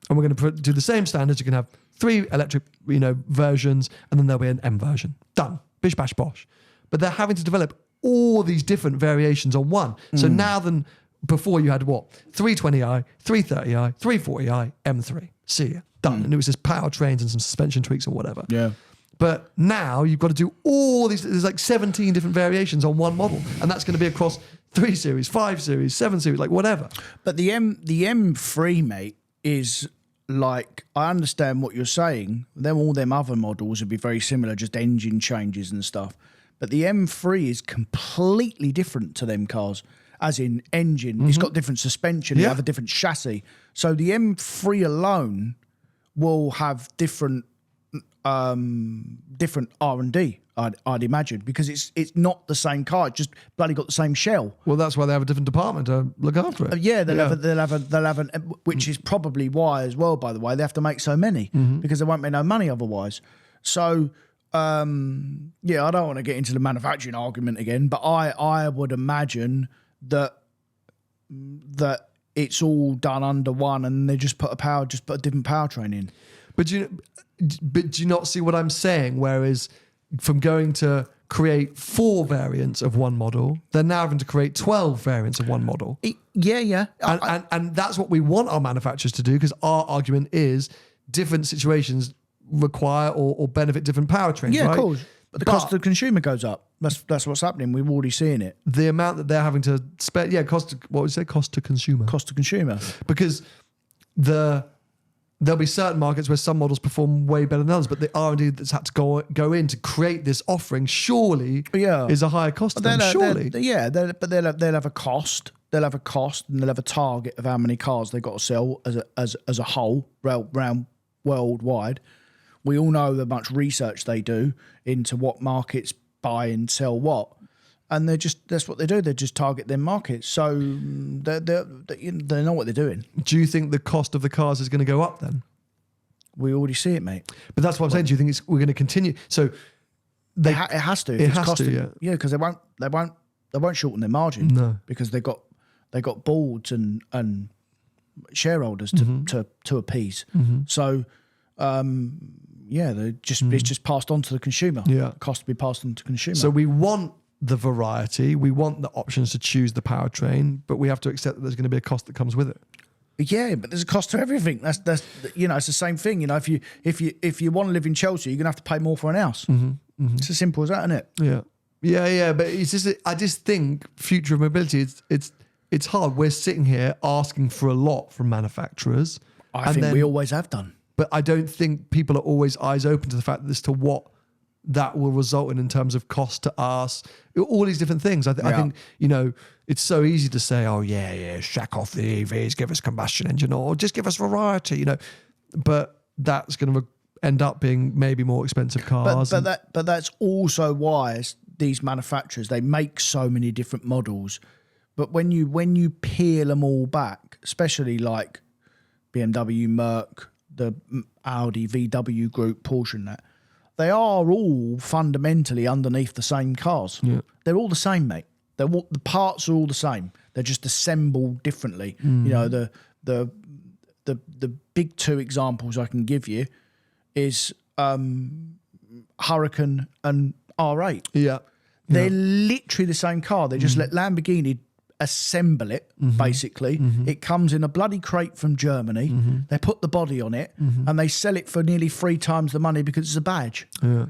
And we're going to do the same standards. You can have 3 electric, versions, and then there'll be an M version. Done. Bish, bash, bosh. But they're having to develop all these different variations on one. So now than before you had what? 320i, 330i, 340i, M3. See ya. Done. And it was just powertrains and some suspension tweaks and whatever. Yeah. But now you've got to do all these, there's like 17 different variations on one model. And that's going to be across 3 Series, 5 Series, 7 Series, like whatever. But the M3, mate, is like, I understand what you're saying. All them other models would be very similar, just engine changes and stuff. But the M3 is completely different to them cars, as in engine. It's got different suspension, you have a different chassis. So the M3 alone will have different R&D, I'd imagine, because it's not the same car. It's just bloody got the same shell. Well, that's why they have a different department to look after it. They'll have an, which is probably why as well. By the way, they have to make so many because there won't be no money otherwise. So I don't want to get into the manufacturing argument again, but I would imagine that it's all done under one, and they just put a different powertrain in. But do you not see what I'm saying? Whereas from going to create 4 variants of one model, they're now having to create 12 variants of one model. Yeah. And that's what we want our manufacturers to do, because our argument is different situations require or benefit different powertrains. Yeah, right? of course. But the cost to the consumer goes up. That's what's happening. We're already seeing it. The amount that they're having to spend, cost to consumer. Cost to consumer. Because there'll be certain markets where some models perform way better than others, but the R&D that's had to go in to create this offering surely is a higher cost. Surely, but they'll have a cost. They'll have a cost, and they'll have a target of how many cars they've got to sell as a whole round worldwide. We all know the much research they do into what markets buy and sell what. And that's what they do. They just target their markets. So they know what they're doing. Do you think the cost of the cars is going to go up then? We already see it, mate. But that's what I'm saying. Do you think we're going to continue? So it has to. It has to. Yeah, because they won't shorten their margin. No, because they got boards and shareholders to appease. So it's just passed on to the consumer. Yeah, cost to be passed on to the consumer. So we want the variety, we want the options to choose the powertrain, but we have to accept that there's going to be a cost that comes with it. Yeah, but there's a cost to everything. That's it's the same thing. If you want to live in Chelsea, you're gonna have to pay more for an house. It's as simple as that, isn't it? Yeah. But it's just, I just think future of mobility, it's hard. We're sitting here asking for a lot from manufacturers. I think we always have done. But I don't think people are always eyes open to the fact as to what that will result in terms of cost to us, all these different things. I think, you know, it's so easy to say, oh yeah, shack off the EVs, give us combustion engine, or just give us variety, you know, but that's going to end up being maybe more expensive cars. But that's also why these manufacturers, they make so many different models. But when you peel them all back, especially like BMW, Merc, the Audi, VW group, Porsche and that, they are all fundamentally underneath the same cars. Yeah. They're all the same, mate. The parts are all the same. They're just assembled differently. You know, the big two examples I can give you is Huracan and R8. Yeah. They're literally the same car. They just let Lamborghini assemble it, basically. It comes in a bloody crate from Germany. They put the body on it and they sell it for nearly 3 times the money because it's a badge. Yeah.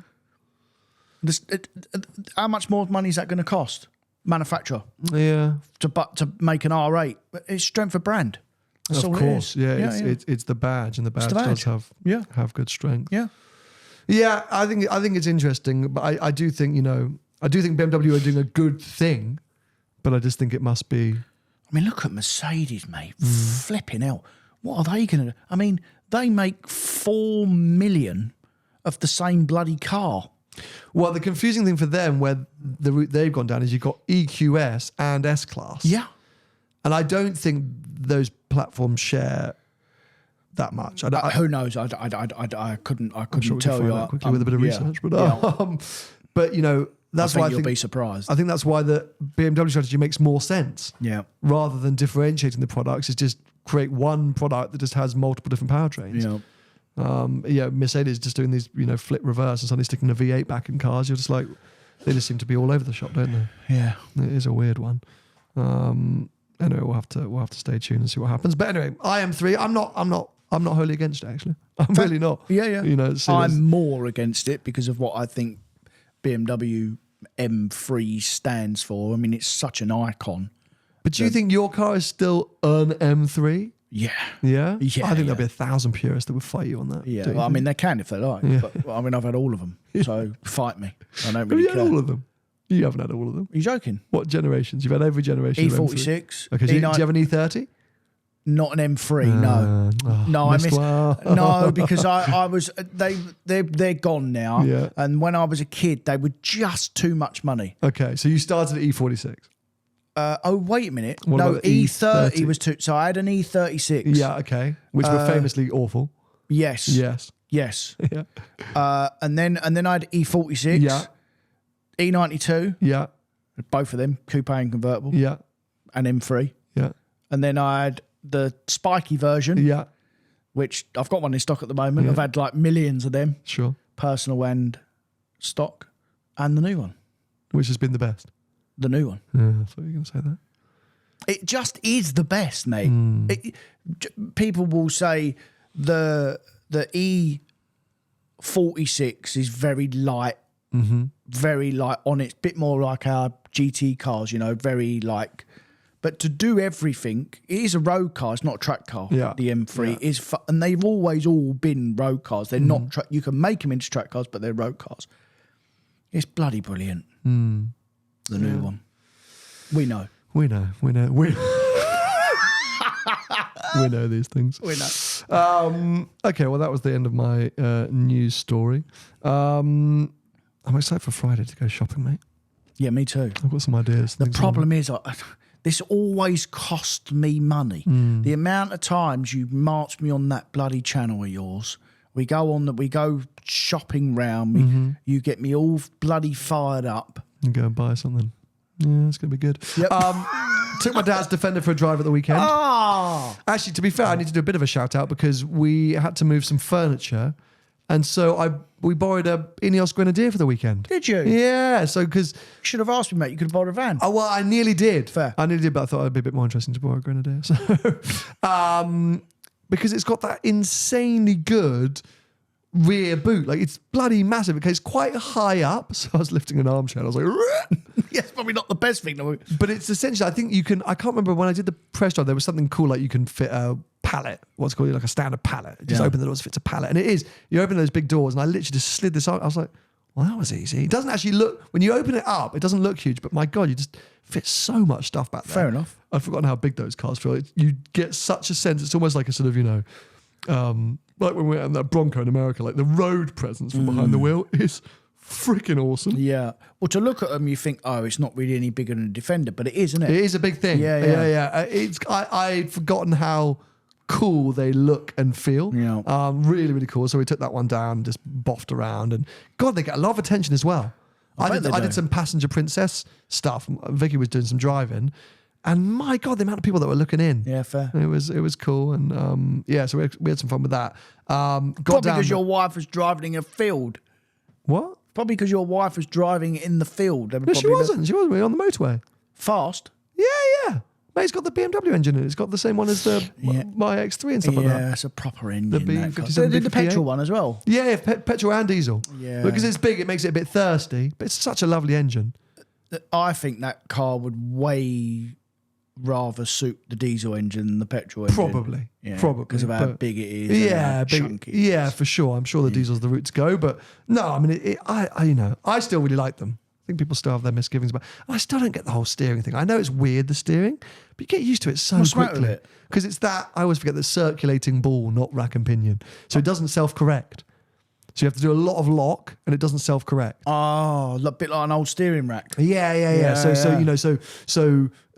How much more money is that going to cost? Manufacturer. Yeah. To make an R8. It's strength of brand. That's of all course. it is. Yeah. It's the badge, and the badge does have good strength. Yeah. Yeah. I think it's interesting, but I do think, you know, I do think BMW are doing a good thing, but I just think it must be. I mean, look at Mercedes, mate. Flipping out. What are they going to do? I mean, they make 4 million of the same bloody car. Well, the confusing thing for them, where the route they've gone down, is you've got EQS and S-Class. Yeah. And I don't think those platforms share that much. Who knows? I couldn't sure we tell can you. find out quickly with a bit of research. But you know, that's why I think you'll be surprised. I think that's why the BMW strategy makes more sense. Yeah. Rather than differentiating the products, is just create one product that just has multiple different powertrains. Yeah. Mercedes just doing these, you know, flip reverse and suddenly sticking a V8 back in cars. You're just like, they just seem to be all over the shop, don't they? Yeah. It is a weird one. Anyway, we'll have to stay tuned and see what happens. But anyway, IM3, I'm not wholly against it, actually. I'm really not. Yeah. You know, I'm more against it because of what I think BMW M3 stands for. I mean, it's such an icon. But do you think your car is still an M3? Yeah. Yeah? Yeah, I think there'll be 1,000 purists that would fight you on that. Yeah. Well, I mean, they can if they like. Yeah. But I mean, I've had all of them. So fight me. I don't Have really you had care. all of them? You haven't had all of them. Are you joking? What generations? You've had every generation of M3. E46. Okay, do you have an E30? Not an M3, no. No, I missed missed. one. No, because I was they're gone now. Yeah. And when I was a kid, they were just too much money. Okay, so you started at E46. Oh, wait a minute. What No, about the E30 was too. So I had an E36. Yeah, okay. Which were famously awful. Yes. Yes. Yes. Yeah. And then I had E46. Yeah. E92. Yeah. Both of them, coupe and convertible. Yeah. And M3. Yeah. And then I had the spiky version. Yeah. Which I've got one in stock at the moment. Yeah. I've had like millions of them. Sure. Personal and stock, and the new one. Which has been the best. The new one. Yeah, I thought you were going to say that. It just is the best, mate. People will say the E46 is very light, very light on it. Bit more like our GT cars, you know, very like. But to do everything, it is a road car. It's not a track car. Yeah. The M3 is, and they've always all been road cars. They're not. You can make them into track cars, but they're road cars. It's bloody brilliant. The new one. We know. We know these things. We know. Okay, well, that was the end of my news story. I'm excited for Friday to go shopping, mate. Yeah, me too. I've got some ideas. The problem is, this always costs me money. The amount of times you march me on that bloody channel of yours. We go shopping round. You get me all bloody fired up. And go and buy something. Yeah, it's going to be good. Yep. Took my dad's Defender for a drive at the weekend. Actually, to be fair, I need to do a bit of a shout out because we had to move some furniture. And so we borrowed a Ineos Grenadier for the weekend. Did you? Yeah. So because You should have asked me, mate. You could have borrowed a van. oh well, I nearly did. Fair. I nearly did, but I thought it'd be a bit more interesting to borrow a Grenadier. So, because it's got that insanely good rear boot, like it's bloody massive. Okay, it's quite high up. So I was lifting an armchair. And I was like, Yes, probably not the best thing. but it's essentially. I think you can. I can't remember when I did the press drive. There was something cool like you can fit a pallet. What's called like a standard pallet. Just open the doors, fits a pallet, and it is. You open those big doors, and I literally just slid this out. I was like, well, that was easy. It doesn't actually look, when you open it up, it doesn't look huge, but my God, you just fit so much stuff back there. Fair enough. I've forgotten how big those cars feel. You get such a sense, it's almost like a sort of, like when we were in that Bronco in America, like the road presence from behind the wheel is freaking awesome. Yeah. Well, to look at them, you think, oh, it's not really any bigger than a Defender, but it is, isn't it? It is a big thing. Yeah. I'd forgotten how cool they look and feel. Yeah. Really, really cool. So we took that one down, just boffed around, and God, they get a lot of attention as well. I did some passenger princess stuff. Vicky was doing some driving, and my God, the amount of people that were looking in. Yeah, fair. It was cool, and so we had some fun with that. Probably because your wife was driving in a field. What? Probably because your wife was driving in the field. No, she wasn't. She wasn't. We were on the motorway. Fast? Yeah. Mate, it's got the BMW engine in it. It's got the same one as the my X3 and stuff like that. Yeah, it's a proper engine. The that car. B57, They did the B58. petrol one as well. Yeah, petrol and diesel. Yeah. Because it's big, it makes it a bit thirsty, but it's such a lovely engine. I think that car would way rather suit the diesel engine than the petrol engine. Probably. Because of how big it is. Yeah, and how big, chunky it yeah, is. for sure. I'm sure the diesel's the route to go, but no, I mean, I still really like them. I think people still have their misgivings, but I still don't get the whole steering thing. I know it's weird, the steering, but you get used to it so What's right with quickly. it? Because it's that, I always forget, the circulating ball, not rack and pinion. So it doesn't self-correct. So you have to do a lot of lock, and it doesn't self-correct. Oh, a bit like an old steering rack. Yeah. So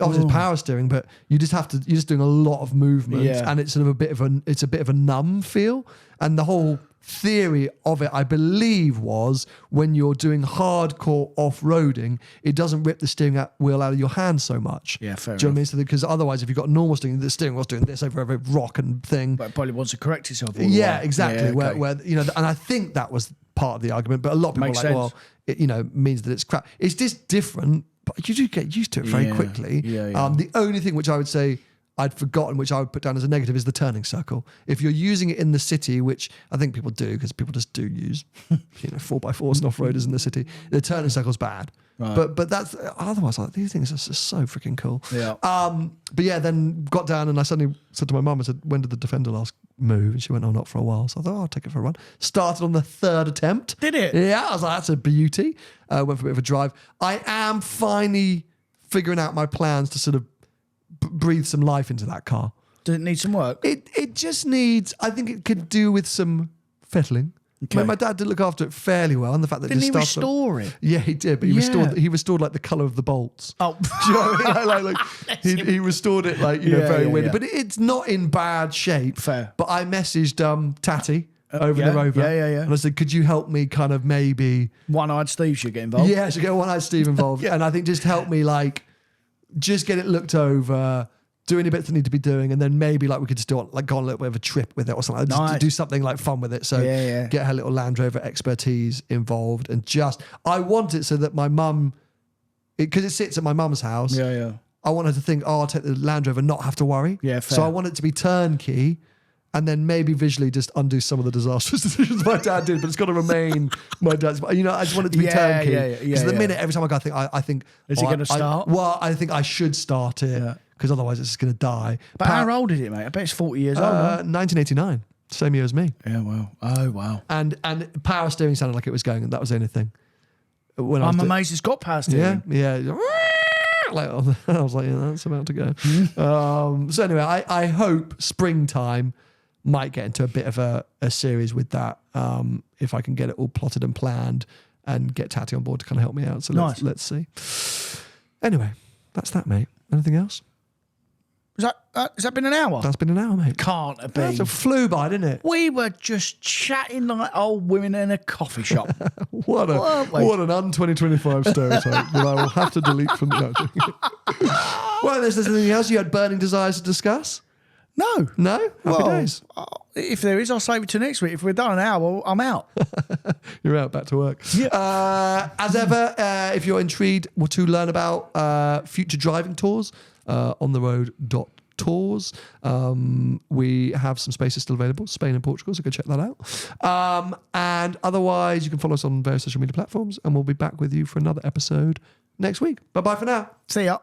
obviously it's power steering, but you're just doing a lot of movement, and it's sort of a bit of a numb feel. And the whole theory of it, I believe, was when you're doing hardcore off-roading, it doesn't rip the steering wheel out of your hand so much. Yeah, fair Do you know what I mean? So because otherwise, if you've got normal steering, the steering wheel's doing this over every rock and thing. But it probably wants to correct itself all the Yeah, way. exactly. Yeah, okay. Where and I think that was part of the argument. But a lot of people Makes are like, sense. well, it means that it's crap. It's just different, but you do get used to it very quickly. Yeah. The only thing which I would say I'd forgotten, which I would put down as a negative, is the turning circle. If you're using it in the city, which I think people do, because people just do use 4x4s and off-roaders in the city, the turning circle's bad. Right. But that's otherwise, like, these things are just so freaking cool. Yeah. But yeah, then got down and I suddenly said to my mum, I said, when did the Defender last move? And she went, oh, not for a while. So I thought, I'll take it for a run. Started on the third attempt. Did it? Yeah, I was like, that's a beauty. Went for a bit of a drive. I am finally figuring out my plans to sort of breathe some life into that car. Does it need some work? It just needs, I think it could do with some fettling. Okay. My dad did look after it fairly well, and the fact that Didn't it he just started restore it? Yeah, he did, but he restored like the colour of the bolts. Oh. Do you know what I mean? Like he restored it like very yeah, windy, yeah. but it's not in bad shape. Fair. But I messaged Tatty over the rover, yeah. and I said, could you help me kind of maybe One-eyed Steve should get involved. Yeah, should get one-eyed Steve involved, and I think just help me just get it looked over. Do any bits that need to be doing, and then maybe we could just go on a little bit of a trip with it or something. Just Nice. do something fun with it. So get her little Land Rover expertise involved, and I want it so that my mum, because it sits at my mum's house. Yeah. I want her to think, I'll take the Land Rover, not have to worry. Yeah, fair. So I want it to be turnkey, and then maybe visually just undo some of the disastrous decisions my dad did, but it's got to remain my dad's. I just want it to be turnkey. Because the minute, every time I go, I think, Is it going to start? I think I should start it, because otherwise it's just going to die. But how old is it, mate? I bet it's 40 years old. 1989, same year as me. Yeah, well. Oh, wow. And power steering sounded like it was going, and that was the only thing. When I'm amazed it's got power steering. Yeah. I was like, that's about to go. So anyway, I hope springtime might get into a bit of a series with that, if I can get it all plotted and planned and get Tatty on board to kind of help me out. So let's see. Anyway, that's that, mate. Anything else? Has that been an hour? That's been an hour, mate. Can't have been. That flew by, didn't it? We were just chatting like old women in a coffee shop. What an un-2025 stereotype that I will have to delete from the... Well, there's anything else you had burning desires to discuss? No. Happy days. If there is, I'll save it to next week. If we're done an hour, I'm out. You're out, back to work. Yeah. As ever, if you're intrigued to learn about future driving tours, ontheroad.tours. We have some spaces still available, Spain and Portugal, so go check that out. And otherwise, you can follow us on various social media platforms, and we'll be back with you for another episode next week. Bye-bye for now. See ya.